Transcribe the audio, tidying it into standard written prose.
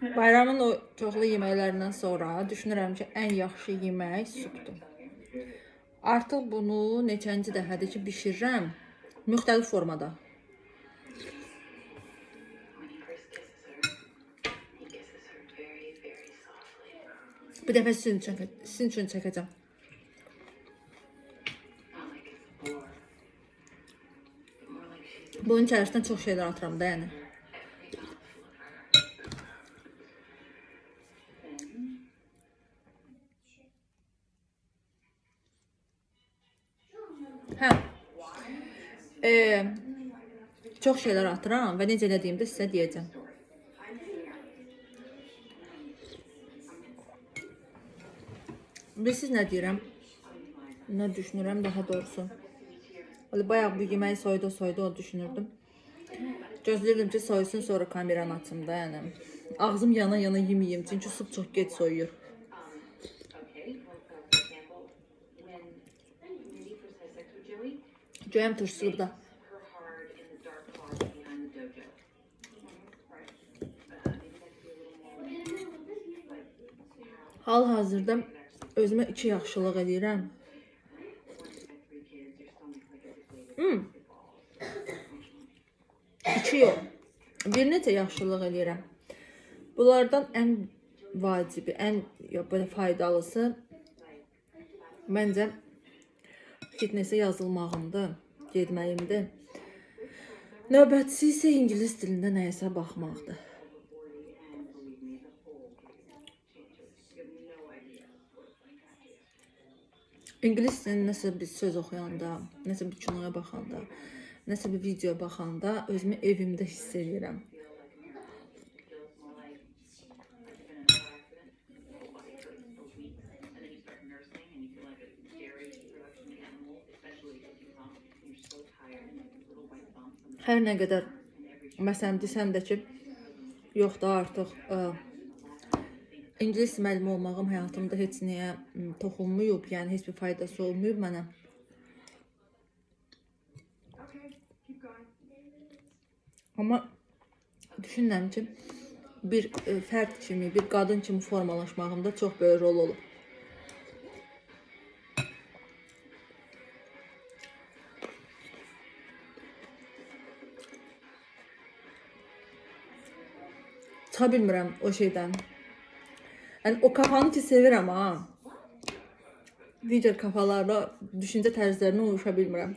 Bayramın o çoxlu yeməklərindən sonra düşünürəm ki, ən yaxşı yemək supdur. Artıq bunu neçənci dəfədir ki, bişirirəm müxtəlif formada. Bir dəfə sizin üçün çəkəcəm. Bunun içərisində çox şeylər atıram da, yəni. Hə. Çox şeylər atıram və necə elədiyimi də sizə deyəcəm. Siz nə deyirəm? Nə düşünürəm daha doğrusu. Bayaq bu yeməyi soydu o düşünürdüm. Gözləyirdim ki, soysun sonra kameranı açım da, yəni. Ağzım yana yeməyim, çünki sup çox geç soyuyur. Göyəm turşulub da. Hal-hazırda özümə 2 yaxşılıq edirəm. İki yox. Bir neçə yaxşılıq edirəm. Bunlardan ən vacibi, ən böyle faydalısı məncə fitnese yazılmağımdır, getməyimdir. Növbətçisi isə ingilis dilində nəyəsə baxmaqdır. İngilis dilində nəsə bir söz oxuyanda, nəsə bir kinoya baxanda, nəsə bir video baxanda özümü evimdə hiss edirəm. Hər nə qədər məsələn desəm də ki, yox da artıq İngilis müəllimi olmağım həyatımda heç nəyə toxunmayıb, yəni heç bir faydası olmayıb mənə. Amma düşünürəm ki, bir fərd kimi, bir qadın kimi formalaşmağımda çox böyük rol olub. Çıxa bilmirəm o şeydən. Yəni o kafanı ki sevirəm ha. Digər kafalarla düşüncə tərzlərinə uyuşa bilmirəm.